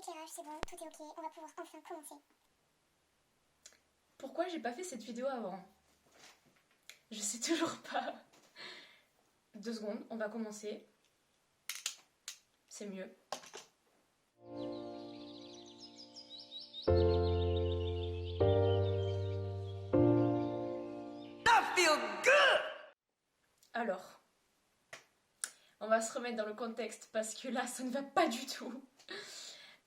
L'éclairage, c'est bon, tout est ok, on va pouvoir enfin commencer. Pourquoi j'ai pas fait cette vidéo avant? Je sais toujours pas. 2 secondes, on va commencer. C'est mieux. Alors, on va se remettre dans le contexte parce que là, ça ne va pas du tout.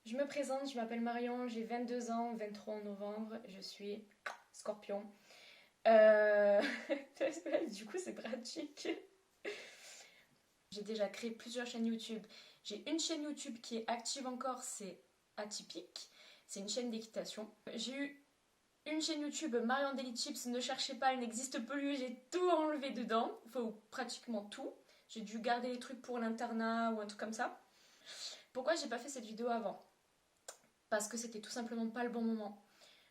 Je me présente, je m'appelle Marion, j'ai 22 ans, 23 en novembre, je suis Scorpion. Du coup, c'est pratique. J'ai déjà créé plusieurs chaînes YouTube. J'ai une chaîne YouTube qui est active encore, c'est Atypique. C'est une chaîne d'équitation. J'ai eu une chaîne YouTube Marion Daily Chips, ne cherchez pas, elle n'existe plus, j'ai tout enlevé dedans, enfin pratiquement tout. J'ai dû garder les trucs pour l'internat ou un truc comme ça. Pourquoi j'ai pas fait cette vidéo avant? Parce que c'était tout simplement pas le bon moment.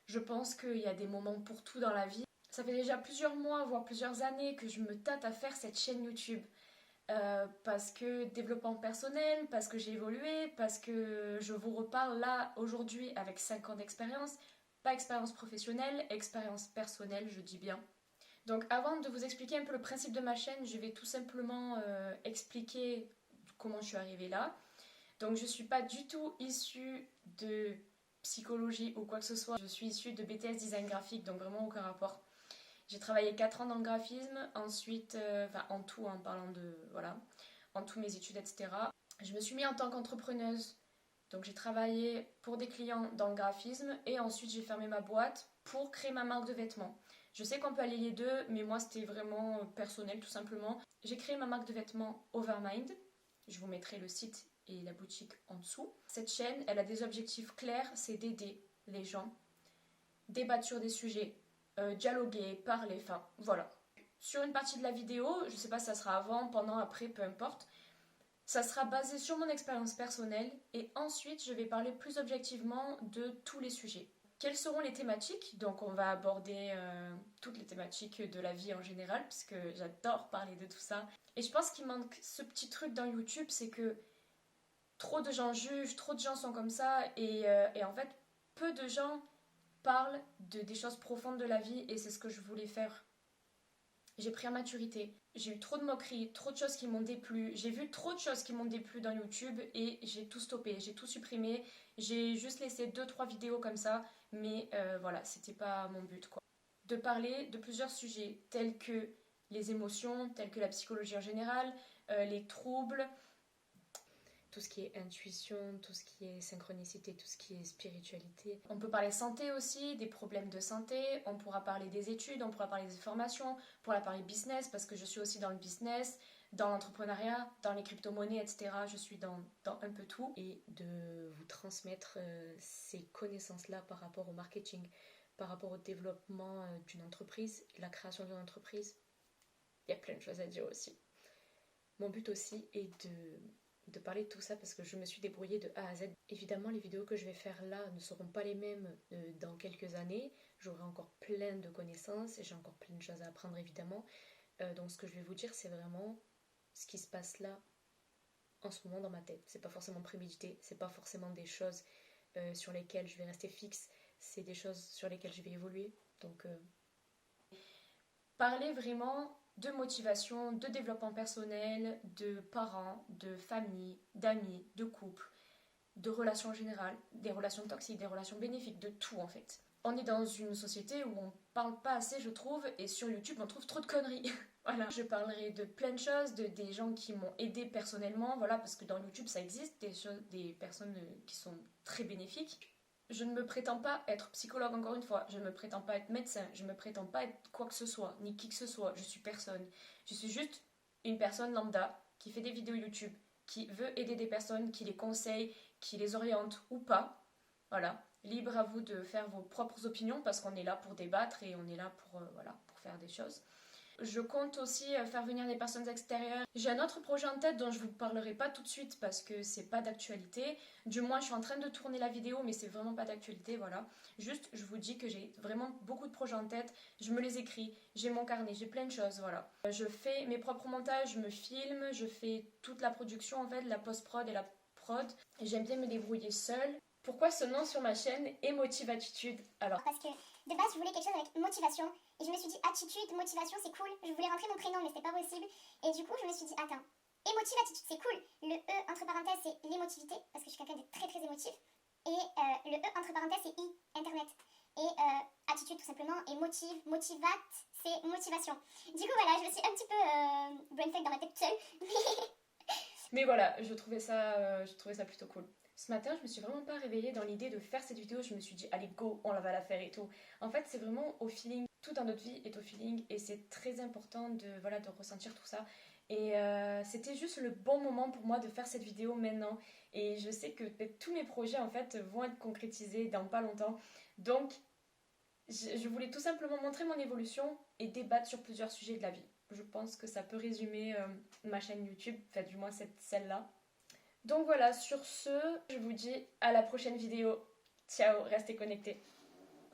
Je pense qu'il y a des moments pour tout dans la vie. Ça fait déjà plusieurs mois, voire plusieurs années que je me tâte à faire cette chaîne YouTube. Parce que développement personnel, parce que j'ai évolué, parce que je vous reparle là aujourd'hui avec 5 ans d'expérience. Pas expérience professionnelle, expérience personnelle, je dis bien. Donc avant de vous expliquer un peu le principe de ma chaîne, je vais tout simplement expliquer comment je suis arrivée là. Donc je ne suis pas du tout issue de psychologie ou quoi que ce soit. Je suis issue de BTS Design Graphique, donc vraiment aucun rapport. J'ai travaillé 4 ans dans le graphisme, ensuite, en tout, en parlant de, voilà, en tout mes études, etc. Je me suis mis en tant qu'entrepreneuse, donc j'ai travaillé pour des clients dans le graphisme et ensuite j'ai fermé ma boîte pour créer ma marque de vêtements. Je sais qu'on peut allier les deux, mais moi c'était vraiment personnel tout simplement. J'ai créé ma marque de vêtements Overmind, je vous mettrai le site et la boutique en dessous. Cette chaîne, elle a des objectifs clairs, c'est d'aider les gens, débattre sur des sujets, dialoguer, parler, enfin voilà. Sur une partie de la vidéo, je sais pas si ça sera avant, pendant, après, peu importe, ça sera basé sur mon expérience personnelle et ensuite je vais parler plus objectivement de tous les sujets. Quelles seront les thématiques? Donc on va aborder toutes les thématiques de la vie en général puisque j'adore parler de tout ça. Et je pense qu'il manque ce petit truc dans YouTube, c'est que trop de gens jugent, trop de gens sont comme ça et en fait peu de gens parlent des choses profondes de la vie et c'est ce que je voulais faire. J'ai pris en maturité, j'ai eu trop de moqueries, trop de choses qui m'ont déplu, j'ai vu trop de choses qui m'ont déplu dans YouTube et j'ai tout stoppé, j'ai tout supprimé, j'ai juste laissé 2-3 vidéos comme ça, mais voilà, c'était pas mon but quoi. De parler de plusieurs sujets tels que les émotions, tels que la psychologie en général, les troubles, tout ce qui est intuition, tout ce qui est synchronicité, tout ce qui est spiritualité. On peut parler santé aussi, des problèmes de santé, on pourra parler des études, on pourra parler des formations, on pourra parler business parce que je suis aussi dans le business, dans l'entrepreneuriat, dans les crypto-monnaies, etc. Je suis dans un peu tout. Et de vous transmettre ces connaissances-là par rapport au marketing, par rapport au développement d'une entreprise, la création d'une entreprise. Il y a plein de choses à dire aussi. Mon but aussi est de parler de tout ça parce que je me suis débrouillée de A à Z. Évidemment, les vidéos que je vais faire là ne seront pas les mêmes dans quelques années. J'aurai encore plein de connaissances et j'ai encore plein de choses à apprendre évidemment. Donc ce que je vais vous dire, c'est vraiment ce qui se passe là en ce moment dans ma tête. C'est pas forcément prémédité, c'est pas forcément des choses sur lesquelles je vais rester fixe, c'est des choses sur lesquelles je vais évoluer. Donc parler vraiment de motivation, de développement personnel, de parents, de famille, d'amis, de couple, de relations générales, des relations toxiques, des relations bénéfiques, de tout en fait. On est dans une société où on parle pas assez, je trouve, et sur YouTube on trouve trop de conneries. Voilà, je parlerai de plein de choses, des gens qui m'ont aidé personnellement, voilà, parce que dans YouTube ça existe, des personnes qui sont très bénéfiques. Je ne me prétends pas être psychologue encore une fois, je ne me prétends pas être médecin, je ne me prétends pas être quoi que ce soit, ni qui que ce soit, je suis personne. Je suis juste une personne lambda qui fait des vidéos YouTube, qui veut aider des personnes, qui les conseille, qui les oriente ou pas. Voilà, libre à vous de faire vos propres opinions parce qu'on est là pour débattre et on est là pour, voilà, pour faire des choses. Je compte aussi faire venir des personnes extérieures. J'ai un autre projet en tête dont je vous parlerai pas tout de suite parce que c'est pas d'actualité. Du moins, je suis en train de tourner la vidéo, mais c'est vraiment pas d'actualité, voilà. Juste, je vous dis que j'ai vraiment beaucoup de projets en tête. Je me les écris, j'ai mon carnet, j'ai plein de choses, voilà. Je fais mes propres montages, je me filme, je fais toute la production en fait, la post-prod et la prod. J'aime bien me débrouiller seule. Pourquoi ce nom sur ma chaîne Émotive Attitude? Alors, Parce que de base, je voulais quelque chose avec motivation. Et je me suis dit, attitude, motivation, c'est cool. Je voulais rentrer mon prénom, mais c'était pas possible. Et du coup, je me suis dit, attends, émotive attitude, c'est cool. Le E, entre parenthèses, c'est l'émotivité, parce que je suis quelqu'un de très très émotif. Et le E, entre parenthèses, c'est I, Internet. Et attitude, tout simplement. Et motive, motivate, c'est motivation. Du coup, voilà, je me suis un petit peu brain fuck dans ma tête toute seule. mais voilà, je trouvais ça plutôt cool. Ce matin, je me suis vraiment pas réveillée dans l'idée de faire cette vidéo. Je me suis dit, allez, go, on va la faire et tout. En fait, c'est vraiment au feeling. Tout dans notre vie est au feeling et c'est très important de ressentir tout ça. Et c'était juste le bon moment pour moi de faire cette vidéo maintenant. Et je sais que tous mes projets, en fait, vont être concrétisés dans pas longtemps. Donc, je voulais tout simplement montrer mon évolution et débattre sur plusieurs sujets de la vie. Je pense que ça peut résumer ma chaîne YouTube, enfin du moins celle-là. Donc voilà, sur ce, je vous dis à la prochaine vidéo. Ciao, restez connectés.